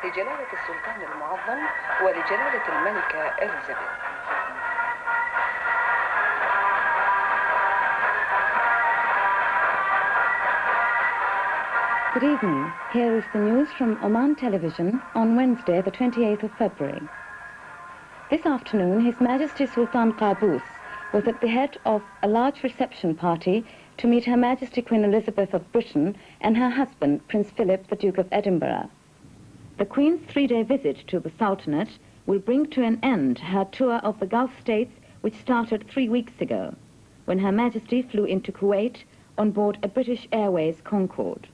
لجلالة السلطان المعظم ولجلالة الملكة إليزابيث. Good evening. Here is the news from Oman Television on Wednesday, the 28th of February. This afternoon, His Majesty Sultan Qaboos was at the head of a large reception party to meet Her Majesty Queen Elizabeth of Britain and her husband, Prince Philip, the Duke of Edinburgh. The Queen's three-day visit to the Sultanate will bring to an end her tour of the Gulf states, which started 3 weeks ago, when Her Majesty flew into Kuwait on board a British Airways Concorde.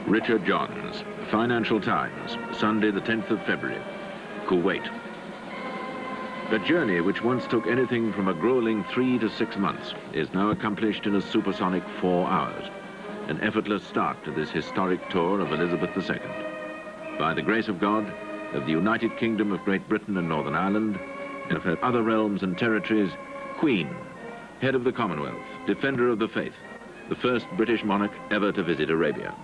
Richard Johns, Financial Times, Sunday the 10th of February, Kuwait. The journey which once took anything from a grueling 3 to 6 months is now accomplished in a supersonic 4 hours. An effortless start to this historic tour of Elizabeth II. By the grace of God, of the United Kingdom of Great Britain and Northern Ireland, and of her other realms and territories, Queen, head of the Commonwealth, defender of the faith, the first British monarch ever to visit Arabia.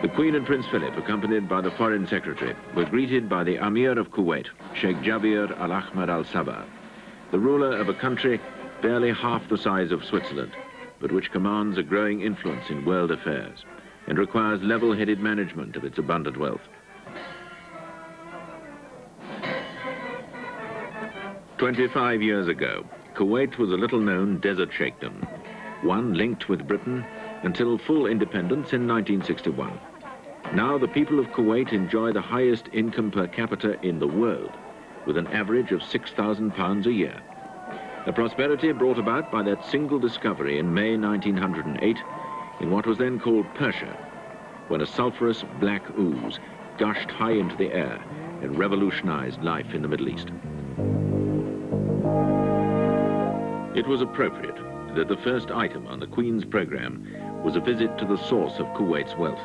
The Queen and Prince Philip, accompanied by the Foreign Secretary, were greeted by the Amir of Kuwait, Sheikh Jabir Al-Ahmad Al-Sabah, the ruler of a country barely half the size of Switzerland, but which commands a growing influence in world affairs and requires level-headed management of its abundant wealth. 25 years ago, Kuwait was a little-known desert sheikhdom, one linked with Britain until full independence in 1961. Now the people of Kuwait enjoy the highest income per capita in the world, with an average of £6,000 a year. A prosperity brought about by that single discovery in May 1908 in what was then called Persia, when a sulphurous black ooze gushed high into the air and revolutionized life in the Middle East. It was appropriate that the first item on the Queen's program was a visit to the source of Kuwait's wealth.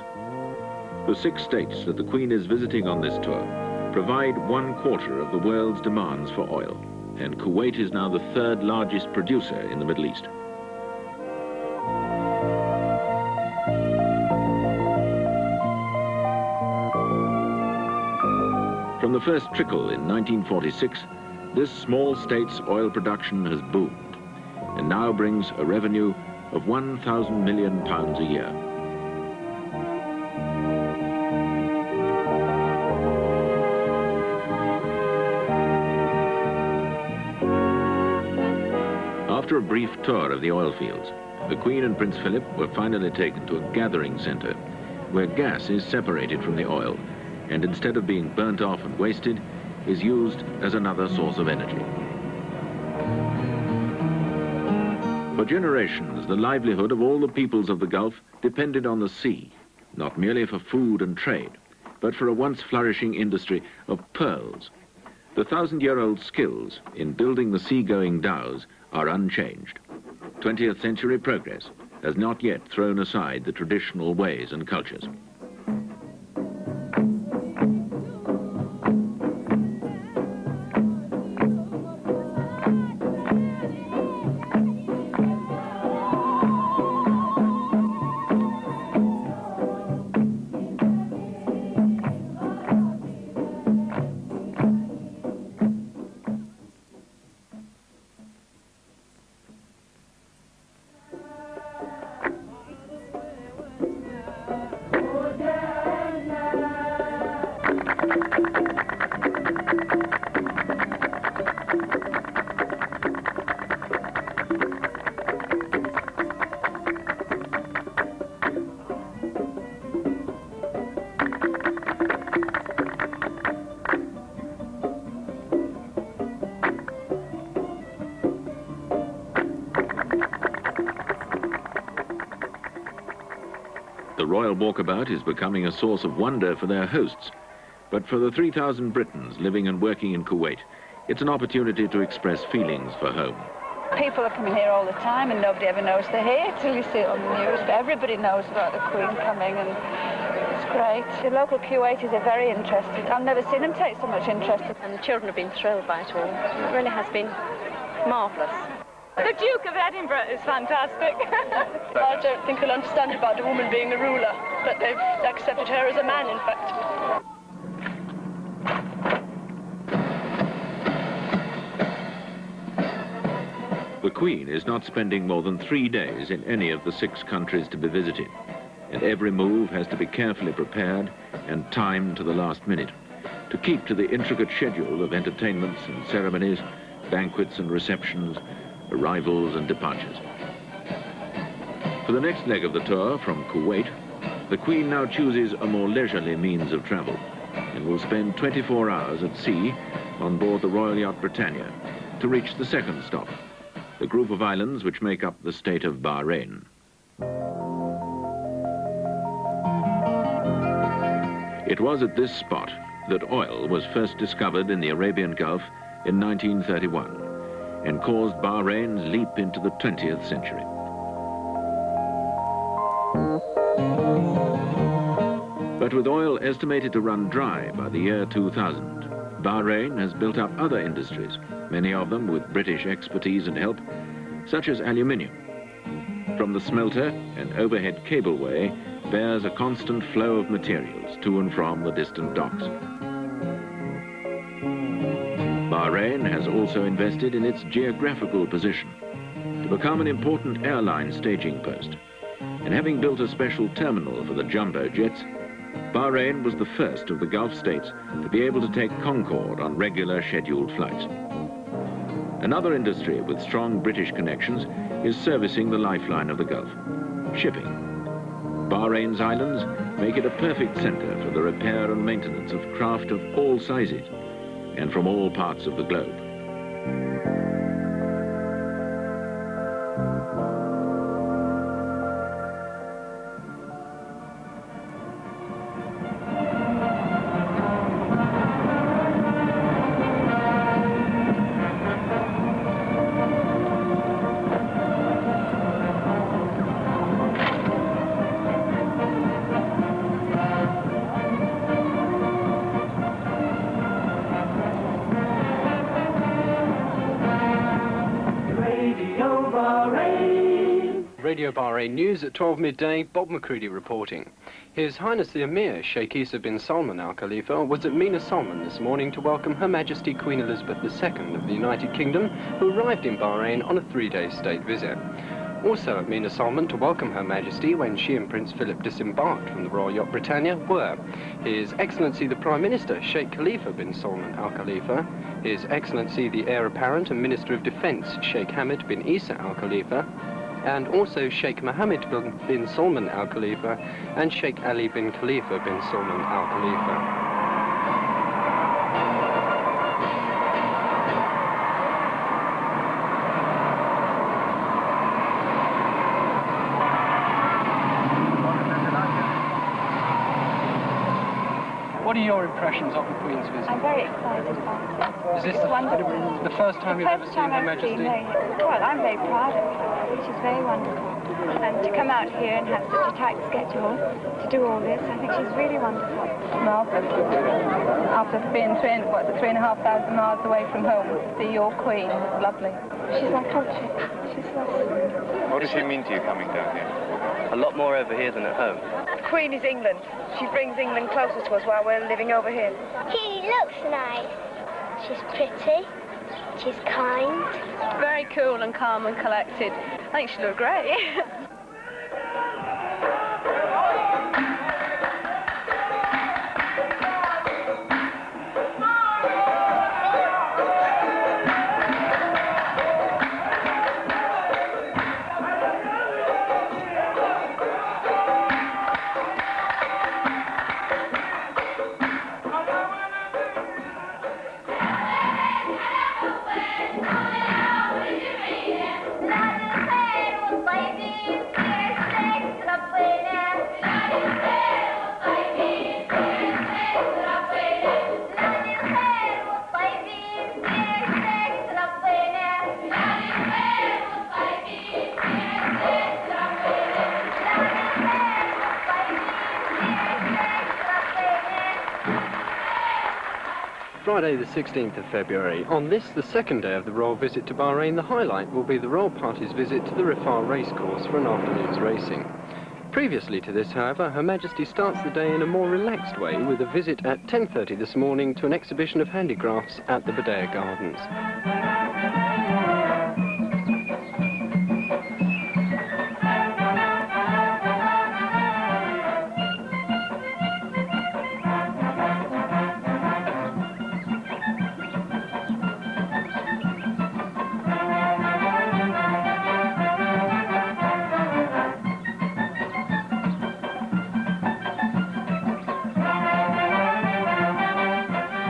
The 6 states that the Queen is visiting on this tour provide 1/4 of the world's demands for oil, and Kuwait is now the 3rd largest producer in the Middle East. From the first trickle in 1946, this small state's oil production has boomed and now brings a revenue of £1,000 million a year. After a brief tour of the oil fields, the Queen and Prince Philip were finally taken to a gathering centre where gas is separated from the oil and instead of being burnt off and wasted, is used as another source of energy. For generations, the livelihood of all the peoples of the Gulf depended on the sea, not merely for food and trade, but for a once flourishing industry of pearls. The 1,000-year-old skills in building the seagoing dhows are unchanged. 20th century progress has not yet thrown aside the traditional ways and cultures. royal walkabout is becoming a source of wonder for their hosts, but for the 3,000 Britons living and working in Kuwait, it's an opportunity to express feelings for home. People are coming here all the time and nobody ever knows they're here till you see it on the news, but everybody knows about the Queen coming and it's great. The local Kuwaitis are very interested. I've never seen them take so much interest. And the children have been thrilled by it all. It really has been marvellous. The Duke of Edinburgh is fantastic. I don't think he'll understand about a woman being a ruler, but they've accepted her as a man, in fact. The Queen is not spending more than 3 days in any of the 6 countries to be visited, and every move has to be carefully prepared and timed to the last minute to keep to the intricate schedule of entertainments and ceremonies, banquets and receptions, arrivals and departures. For the next leg of the tour from Kuwait, the Queen now chooses a more leisurely means of travel and will spend 24 hours at sea on board the Royal Yacht Britannia to reach the second stop, the group of islands which make up the state of Bahrain. It was at this spot that oil was first discovered in the Arabian Gulf in 1931 and caused Bahrain's leap into the 20th century. But with oil estimated to run dry by the year 2000, Bahrain has built up other industries, many of them with British expertise and help, such as aluminium. From the smelter, an overhead cableway bears a constant flow of materials to and from the distant docks. Bahrain has also invested in its geographical position to become an important airline staging post, and having built a special terminal for the jumbo jets, Bahrain was the first of the Gulf states to be able to take Concorde on regular scheduled flights. Another industry with strong British connections is servicing the lifeline of the Gulf, shipping. Bahrain's islands make it a perfect center for the repair and maintenance of craft of all sizes and from all parts of the globe. Radio Bahrain News at 12 midday, Bob Macready reporting. His Highness the Emir, Sheikh Isa bin Salman Al Khalifa, was at Mina Salman this morning to welcome Her Majesty Queen Elizabeth II of the United Kingdom, who arrived in Bahrain on a 3-day state visit. Also at Mina Salman to welcome Her Majesty when she and Prince Philip disembarked from the Royal Yacht Britannia were His Excellency the Prime Minister, Sheikh Khalifa bin Salman Al Khalifa, His Excellency the Heir Apparent and Minister of Defence, Sheikh Hamad bin Isa Al Khalifa, and also Sheikh Mohammed bin Salman Al Khalifa and Sheikh Ali bin Khalifa bin Salman Al Khalifa. What are your impressions of the Queen's visit? I'm very excited about it. Is this It's wonderful. the first time you've ever seen Her Majesty? Well, I'm very proud of her. She's very wonderful. And to come out here and have such a tight schedule to do all this, I think she's really wonderful. Marvellous. After being 3,500 miles away from home, to see your Queen, it's lovely. She's like culture. She's lovely. What does she mean to you coming down here? A lot more over here than at home. The Queen is England. She brings England closer to us while we're living over here. She looks nice. She's pretty. She's kind. Very cool and calm and collected. I think she looked great. Baby! Friday the 16th of February. On this, the second day of the royal visit to Bahrain, the highlight will be the royal party's visit to the Rifah racecourse for an afternoon's racing. Previously to this, however, Her Majesty starts the day in a more relaxed way with a visit at 10:30 this morning to an exhibition of handicrafts at the Badea Gardens.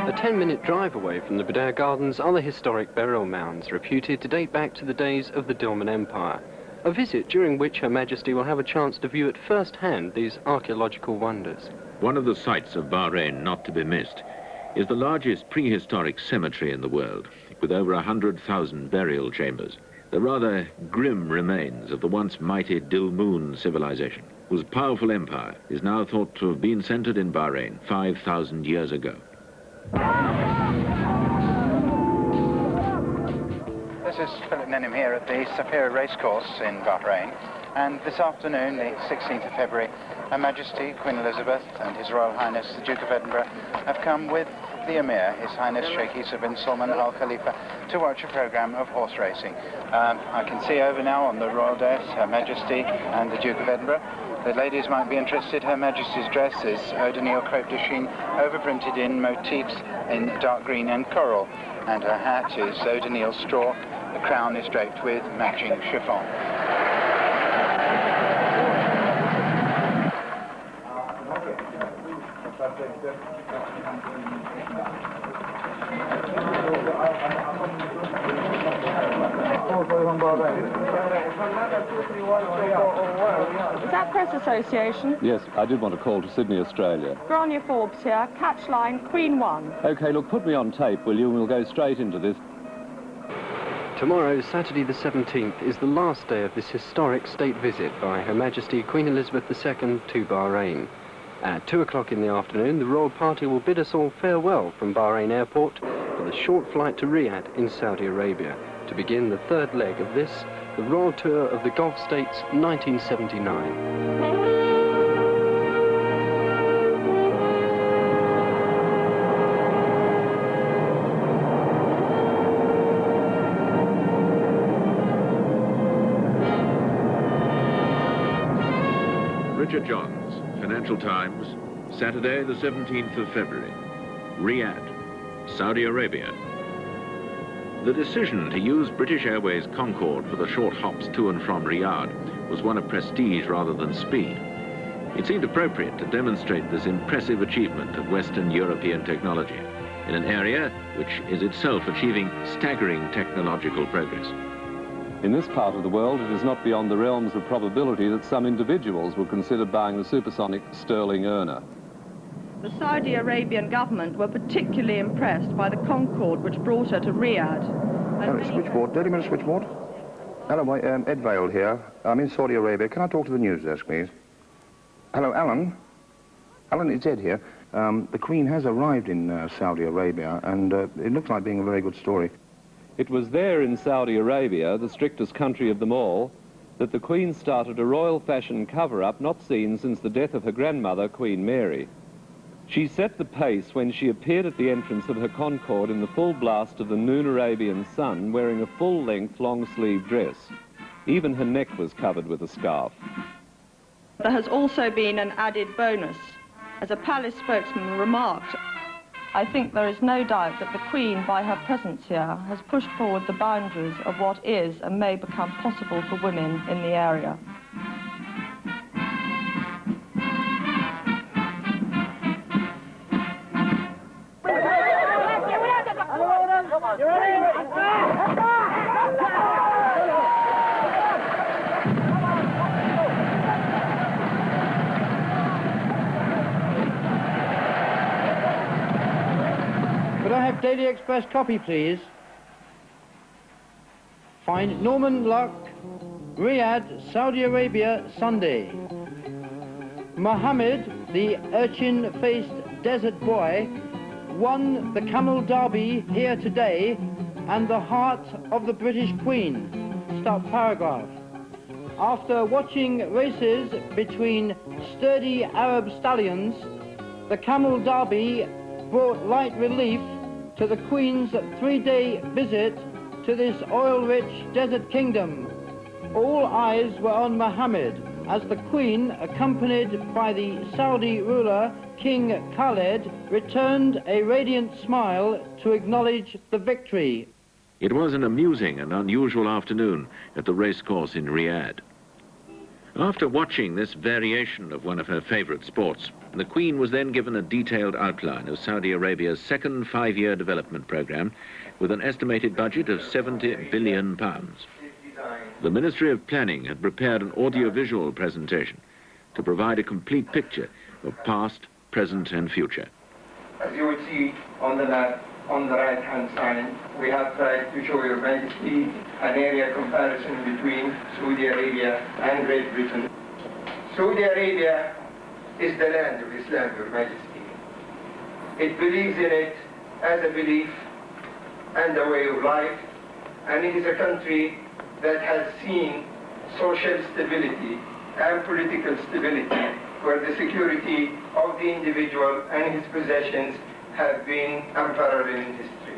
A 10-minute drive away from the Badea Gardens are the historic burial mounds, reputed to date back to the days of the Dilmun Empire. A visit during which Her Majesty will have a chance to view at first hand these archaeological wonders. One of the sights of Bahrain not to be missed is the largest prehistoric cemetery in the world, with over 100,000 burial chambers. The rather grim remains of the once mighty Dilmun civilization, whose powerful empire is now thought to have been centered in Bahrain 5,000 years ago. This is Philip Nenham here at the Safira Racecourse in Bahrain, and this afternoon, the 16th of February, Her Majesty Queen Elizabeth and His Royal Highness the Duke of Edinburgh have come with the Emir, His Highness Sheikh Isa bin Salman Al Khalifa, to watch a programme of horse racing. I can see over now on the royal dais Her Majesty and the Duke of Edinburgh. The ladies might be interested. Her Majesty's dress is eau de Nil crepe de chine, overprinted in motifs in dark green and coral, and her hat is eau de Nil straw. The crown is draped with matching chiffon. Is that Press Association? Yes, I did want to call to Sydney, Australia. Grania Forbes here, catch line, Queen 1. OK, look, put me on tape, will you, and we'll go straight into this. Tomorrow, Saturday the 17th, is the last day of this historic state visit by Her Majesty Queen Elizabeth II to Bahrain. At 2 o'clock in the afternoon, the royal party will bid us all farewell from Bahrain Airport for the short flight to Riyadh in Saudi Arabia to begin the third leg of this, the royal tour of the Gulf States 1979. Richard Johns, Financial Times, Saturday the 17th of February, Riyadh, Saudi Arabia. The decision to use British Airways Concorde for the short hops to and from Riyadh was one of prestige rather than speed. It seemed appropriate to demonstrate this impressive achievement of Western European technology in an area which is itself achieving staggering technological progress. In this part of the world, it is not beyond the realms of probability that some individuals will consider buying the supersonic Sterling Earner. The Saudi Arabian government were particularly impressed by the Concorde which brought her to Riyadh. Switchboard, Daily Mirror switchboard. Hello, Ed Vale here. I'm in Saudi Arabia. Can I talk to the news desk, please? Hello, Alan. Alan, it's Ed here. The Queen has arrived in Saudi Arabia, and it looks like being a very good story. It was there in Saudi Arabia, the strictest country of them all, that the Queen started a royal fashion cover-up not seen since the death of her grandmother, Queen Mary. She set the pace when she appeared at the entrance of her Concorde in the full blast of the noon Arabian sun, wearing a full-length, long-sleeved dress. Even her neck was covered with a scarf. There has also been an added bonus. As a palace spokesman remarked, I think there is no doubt that the Queen, by her presence here, has pushed forward the boundaries of what is and may become possible for women in the area. Could I have Daily Express copy, please? Find Norman Luck, Riyadh, Saudi Arabia, Sunday. Mohammed, the urchin-faced desert boy, won the Camel Derby here today and the heart of the British Queen. Stop paragraph. After watching races between sturdy Arab stallions, the Camel Derby brought light relief to the Queen's 3-day visit to this oil-rich desert kingdom. All eyes were on Mohammed as the Queen, accompanied by the Saudi ruler King Khaled, returned a radiant smile to acknowledge the victory. It was an amusing and unusual afternoon at the racecourse in Riyadh. After watching this variation of one of her favourite sports, the Queen was then given a detailed outline of Saudi Arabia's second 5-year development programme with an estimated budget of £70 billion. The Ministry of Planning had prepared an audiovisual presentation to provide a complete picture of past, present and future. As you would see on the map, on the right-hand side, we have tried to show Your Majesty an area comparison between Saudi Arabia and Great Britain. Saudi Arabia is the land of Islam, Your Majesty. It believes in it as a belief and a way of life, and it is a country that has seen social stability and political stability, where the security of the individual and his possessions have been unparalleled in history.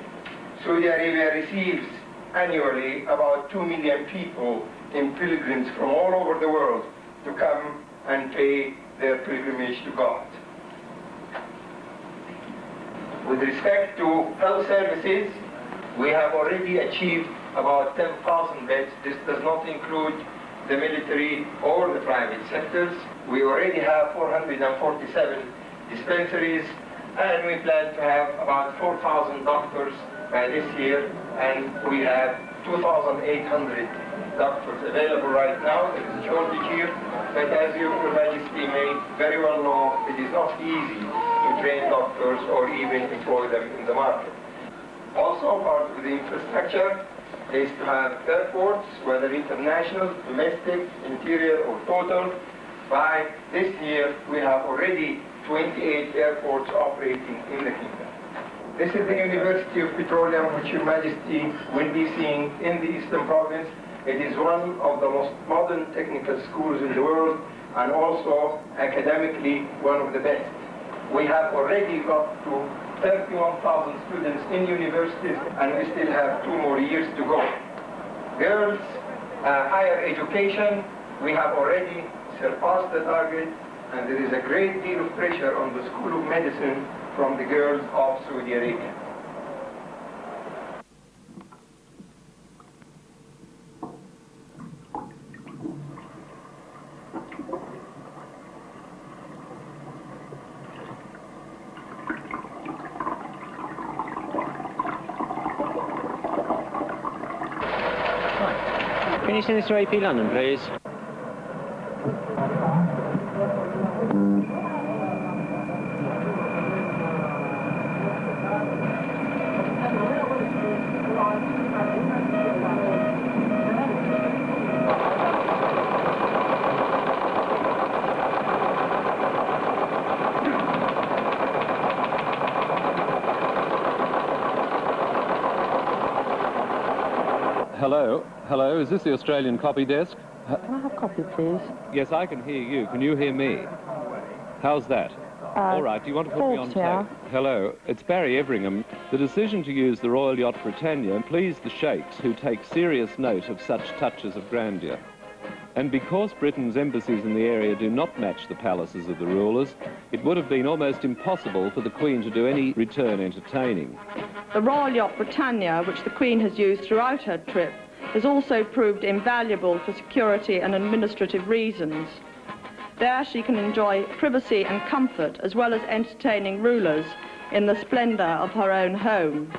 Saudi Arabia receives annually about 2 million people in pilgrims from all over the world to come and pay their pilgrimage to God. With respect to health services, we have already achieved about 10,000 beds. This does not include the military or the private sectors. We already have 447 dispensaries, and we plan to have about 4,000 doctors by this year, and we have 2,800 doctors available right now. There is a shortage here, but as Your Majesty may very well know, it is not easy to train doctors or even employ them in the market. Also, part of the infrastructure is to have airports, whether international, domestic, interior or total. By this year, we have already 28 airports operating in the kingdom. This is the University of Petroleum, which Your Majesty will be seeing in the Eastern Province. It is one of the most modern technical schools in the world, and also academically one of the best. We have already got to 31,000 students in universities, and we still have 2 more years to go. Girls, higher education, we have already surpassed the target, and there is a great deal of pressure on the School of Medicine from the girls of Saudi Arabia. Can you send this to AP London, please? Hello? Hello, is this the Australian copy desk? Can I have copy, please? Yes, I can hear you. Can you hear me? How's that? All right, do you want to put me on tape? Hello, it's Barry Everingham. The decision to use the Royal Yacht Britannia pleased the sheikhs, who take serious note of such touches of grandeur. And because Britain's embassies in the area do not match the palaces of the rulers, it would have been almost impossible for the Queen to do any return entertaining. The Royal Yacht Britannia, which the Queen has used throughout her trip, has also proved invaluable for security and administrative reasons. There she can enjoy privacy and comfort, as well as entertaining rulers in the splendour of her own home.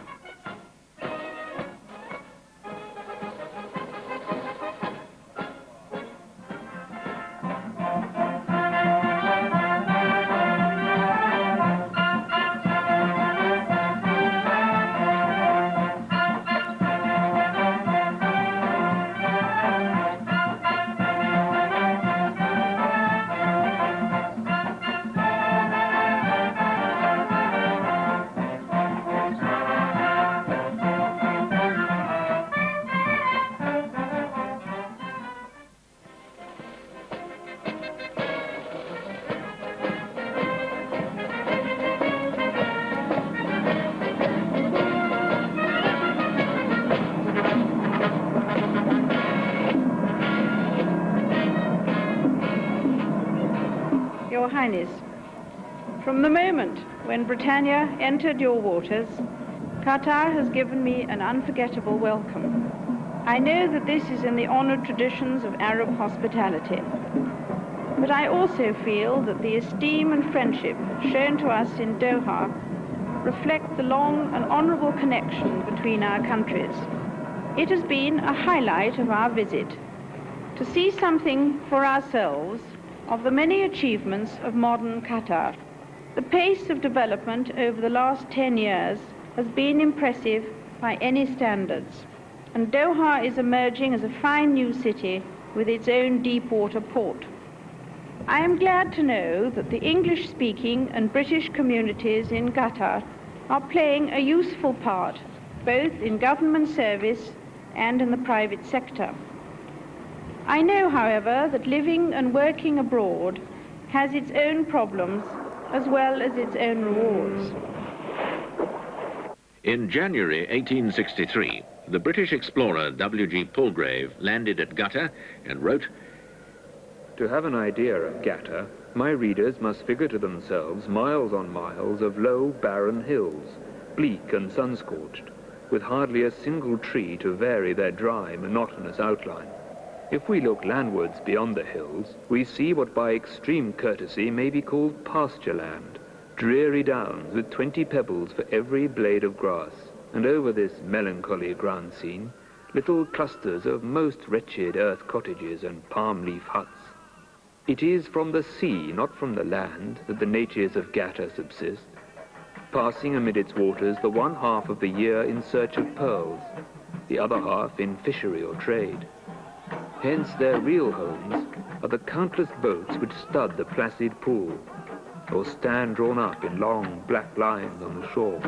Highness, from the moment when Britannia entered your waters, Qatar has given me an unforgettable welcome. I know that this is in the honoured traditions of Arab hospitality, but I also feel that the esteem and friendship shown to us in Doha reflect the long and honourable connection between our countries. It has been a highlight of our visit to see something for ourselves of the many achievements of modern Qatar. The pace of development over the last 10 years has been impressive by any standards, and Doha is emerging as a fine new city with its own deep water port. I am glad to know that the English-speaking and British communities in Qatar are playing a useful part, both in government service and in the private sector. I know, however, that living and working abroad has its own problems as well as its own rewards. In January 1863, the British explorer W.G. Palgrave landed at Qatar and wrote, "To have an idea of Qatar, my readers must figure to themselves miles on miles of low, barren hills, bleak and sun-scorched, with hardly a single tree to vary their dry, monotonous outline. If we look landwards beyond the hills, we see what by extreme courtesy may be called pasture land, dreary downs with 20 pebbles for every blade of grass, and over this melancholy ground scene, little clusters of most wretched earth cottages and palm leaf huts. It is from the sea, not from the land, that the natives of Qatar subsist, passing amid its waters the one half of the year in search of pearls, the other half in fishery or trade. Hence their real homes are the countless boats which stud the placid pool, or stand drawn up in long black lines on the shore.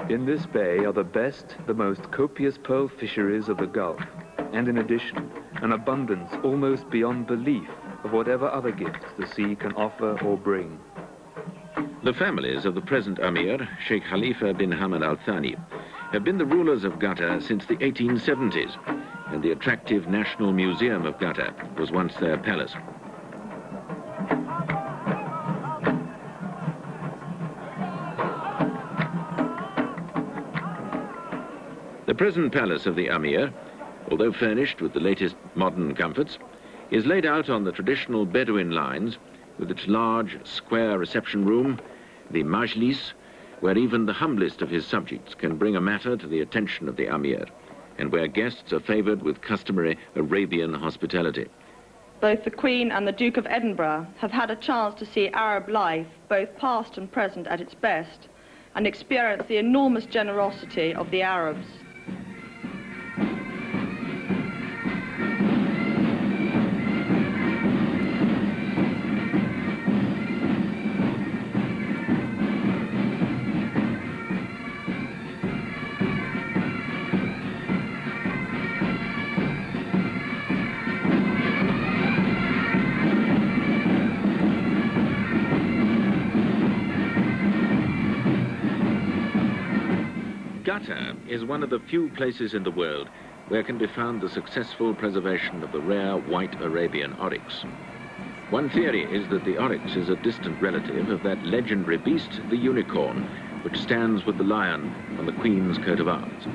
In this bay are the best, the most copious pearl fisheries of the Gulf, and in addition, an abundance almost beyond belief of whatever other gifts the sea can offer or bring." The families of the present Amir, Sheikh Khalifa bin Hamad Al Thani, have been the rulers of Qatar since the 1870s, and the attractive National Museum of Qatar was once their palace. The present palace of the Amir, although furnished with the latest modern comforts, is laid out on the traditional Bedouin lines with its large, square reception room, the majlis, where even the humblest of his subjects can bring a matter to the attention of the Amir, and where guests are favoured with customary Arabian hospitality. Both the Queen and the Duke of Edinburgh have had a chance to see Arab life, both past and present, at its best, and experience the enormous generosity of the Arabs. Qatar is one of the few places in the world where can be found the successful preservation of the rare white Arabian oryx. One theory is that the oryx is a distant relative of that legendary beast, the unicorn, which stands with the lion on the Queen's coat of arms.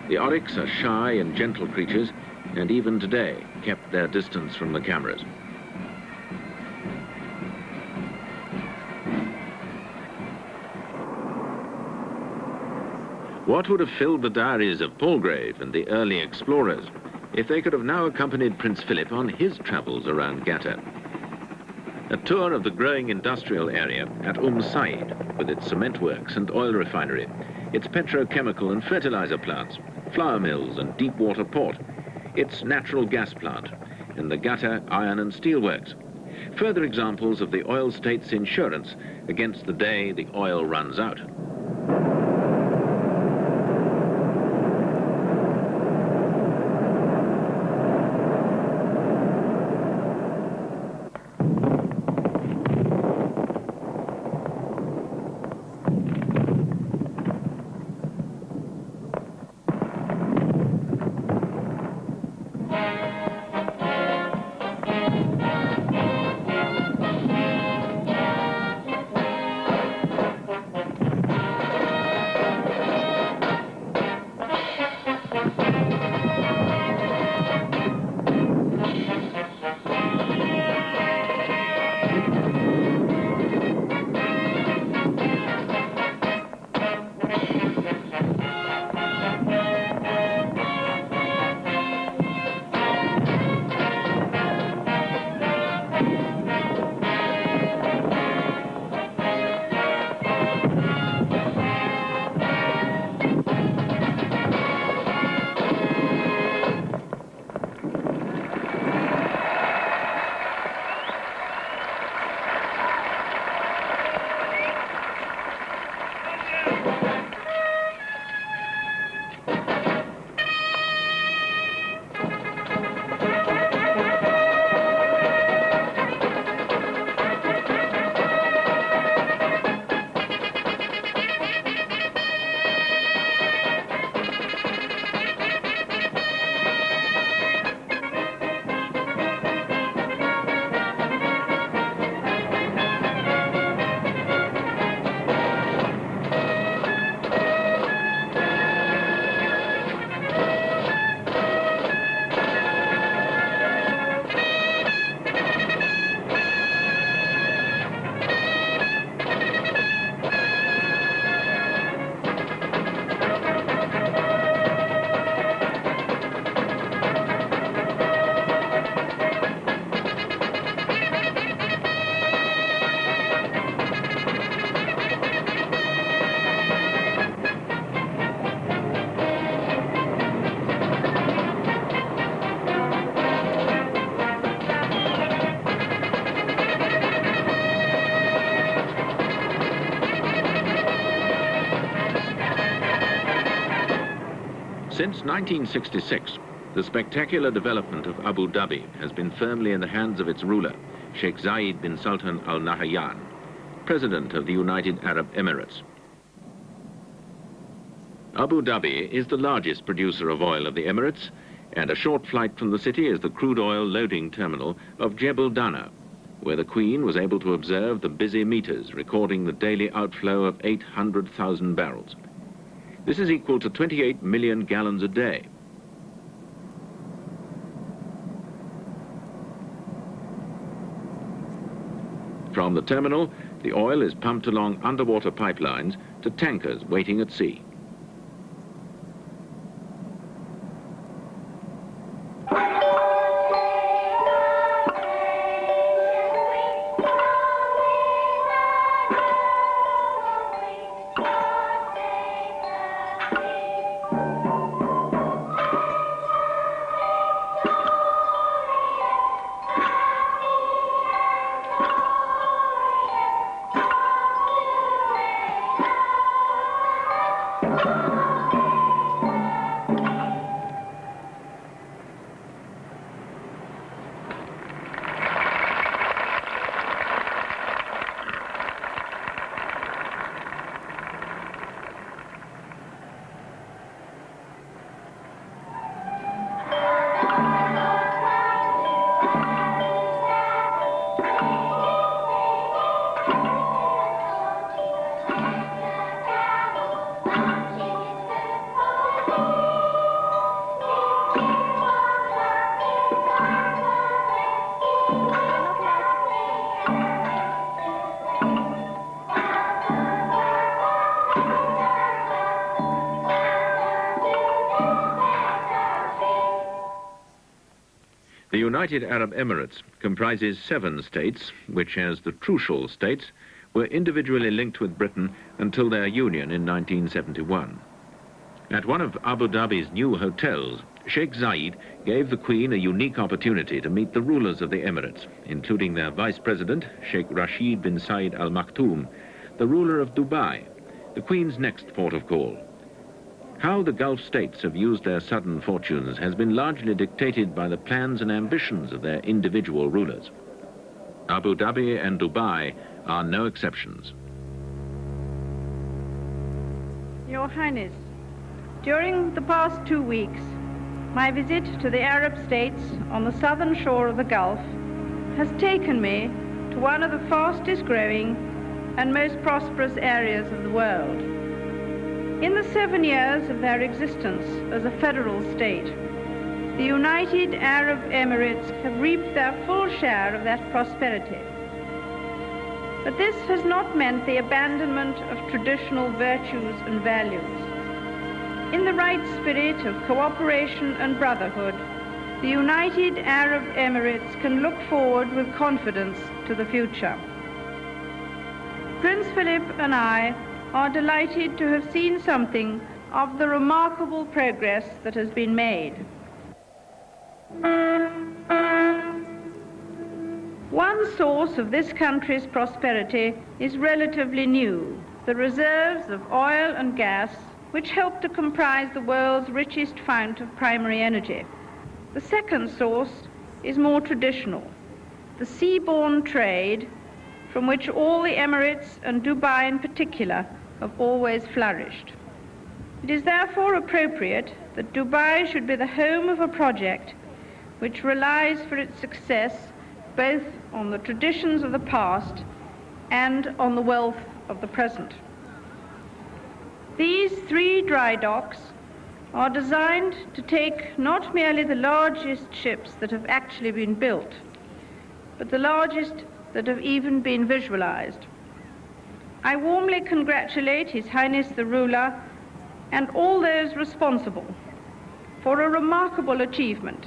The oryx are shy and gentle creatures, and even today kept their distance from the cameras. What would have filled the diaries of Palgrave and the early explorers if they could have now accompanied Prince Philip on his travels around Qatar? A tour of the growing industrial area at Said, with its cement works and oil refinery, its petrochemical and fertilizer plants, flour mills and deep water port, its natural gas plant, and the Qatar iron and steel works. Further examples of the oil state's insurance against the day the oil runs out. Since 1966, the spectacular development of Abu Dhabi has been firmly in the hands of its ruler, Sheikh Zayed bin Sultan Al Nahyan, President of the United Arab Emirates. Abu Dhabi is the largest producer of oil of the Emirates, and a short flight from the city is the crude oil loading terminal of Jebel Dana, where the Queen was able to observe the busy meters recording the daily outflow of 800,000 barrels. This is equal to 28 million gallons a day. From the terminal, the oil is pumped along underwater pipelines to tankers waiting at sea. The United Arab Emirates comprises 7 states, which, as the Trucial states, were individually linked with Britain until their union in 1971. At one of Abu Dhabi's new hotels, Sheikh Zayed gave the Queen a unique opportunity to meet the rulers of the Emirates, including their Vice President, Sheikh Rashid bin Saeed Al Maktoum, the ruler of Dubai, the Queen's next port of call. How the Gulf states have used their sudden fortunes has been largely dictated by the plans and ambitions of their individual rulers. Abu Dhabi and Dubai are no exceptions. Your Highness, during the past 2 weeks, my visit to the Arab states on the southern shore of the Gulf has taken me to one of the fastest growing and most prosperous areas of the world. In the 7 years of their existence as a federal state, the United Arab Emirates have reaped their full share of that prosperity. But this has not meant the abandonment of traditional virtues and values. In the right spirit of cooperation and brotherhood, the United Arab Emirates can look forward with confidence to the future. Prince Philip and I are delighted to have seen something of the remarkable progress that has been made. One source of this country's prosperity is relatively new, the reserves of oil and gas which help to comprise the world's richest fount of primary energy. The second source is more traditional, the seaborne trade from which all the Emirates and Dubai in particular have always flourished. It is therefore appropriate that Dubai should be the home of a project which relies for its success both on the traditions of the past and on the wealth of the present. These 3 dry docks are designed to take not merely the largest ships that have actually been built, but the largest that have even been visualized. I warmly congratulate His Highness the Ruler and all those responsible for a remarkable achievement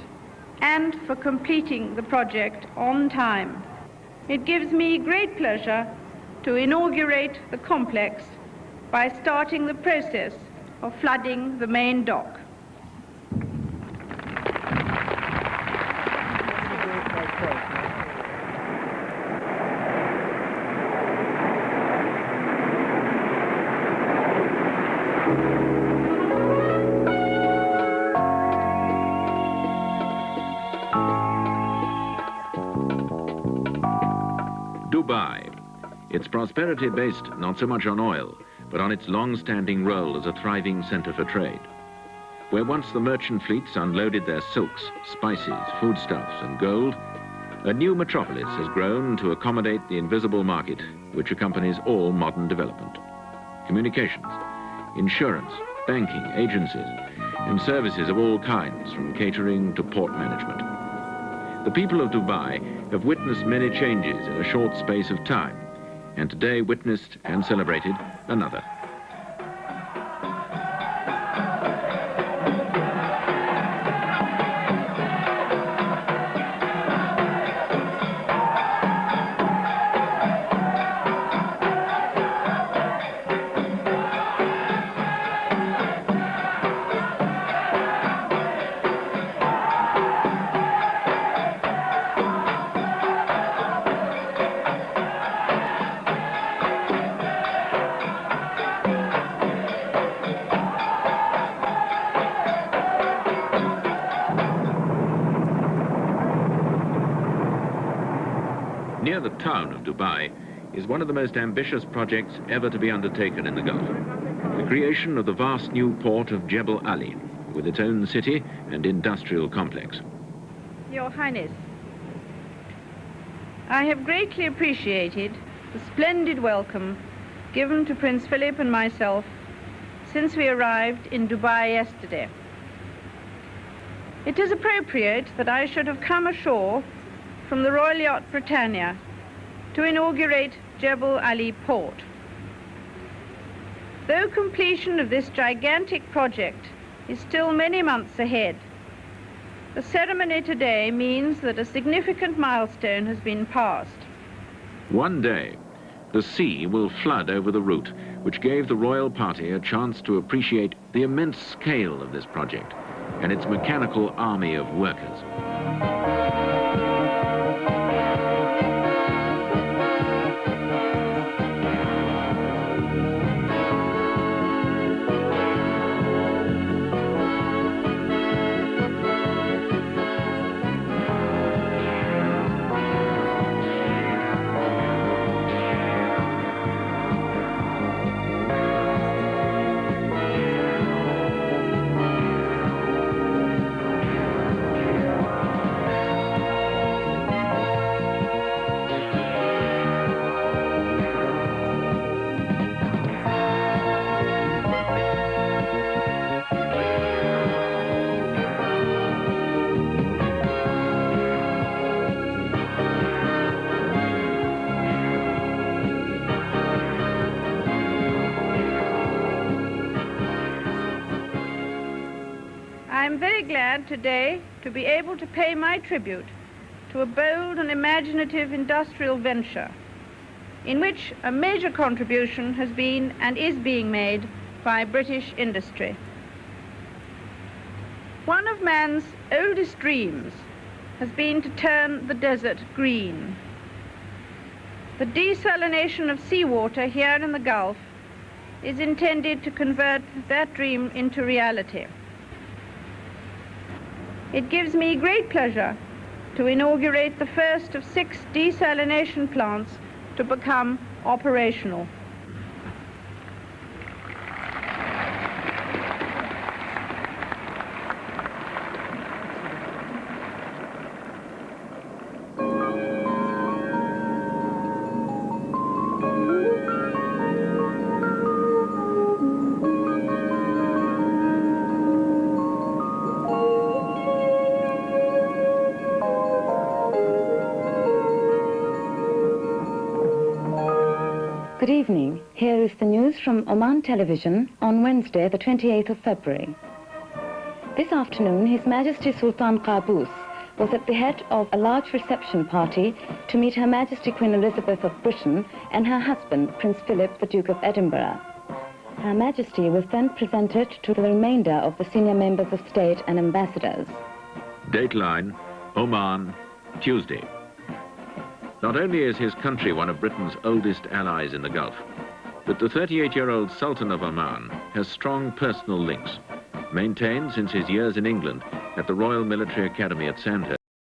and for completing the project on time. It gives me great pleasure to inaugurate the complex by starting the process of flooding the main dock. Dubai. Its prosperity based not so much on oil, but on its long-standing role as a thriving centre for trade. Where once the merchant fleets unloaded their silks, spices, foodstuffs and gold, a new metropolis has grown to accommodate the invisible market which accompanies all modern development. Communications, insurance, banking, agencies, and services of all kinds, from catering to port management. The people of Dubai have witnessed many changes in a short space of time, and today witnessed and celebrated another. Near the town of Dubai is one of the most ambitious projects ever to be undertaken in the Gulf. The creation of the vast new port of Jebel Ali, with its own city and industrial complex. Your Highness, I have greatly appreciated the splendid welcome given to Prince Philip and myself since we arrived in Dubai yesterday. It is appropriate that I should have come ashore from the Royal Yacht Britannia to inaugurate Jebel Ali Port. Though completion of this gigantic project is still many months ahead, the ceremony today means that a significant milestone has been passed. One day, the sea will flood over the route, which gave the royal party a chance to appreciate the immense scale of this project and its mechanical army of workers. I am very glad today to be able to pay my tribute to a bold and imaginative industrial venture in which a major contribution has been and is being made by British industry. One of man's oldest dreams has been to turn the desert green. The desalination of seawater here in the Gulf is intended to convert that dream into reality. It gives me great pleasure to inaugurate the first of 6 desalination plants to become operational. Good evening. Here is the news from Oman Television on Wednesday, the 28th of February. This afternoon, His Majesty Sultan Qaboos was at the head of a large reception party to meet Her Majesty Queen Elizabeth of Britain and her husband, Prince Philip, the Duke of Edinburgh. Her Majesty was then presented to the remainder of the senior members of state and ambassadors. Dateline, Oman, Tuesday. Not only is his country one of Britain's oldest allies in the Gulf, but the 38-year-old Sultan of Oman has strong personal links, maintained since his years in England at the Royal Military Academy at Sandhurst.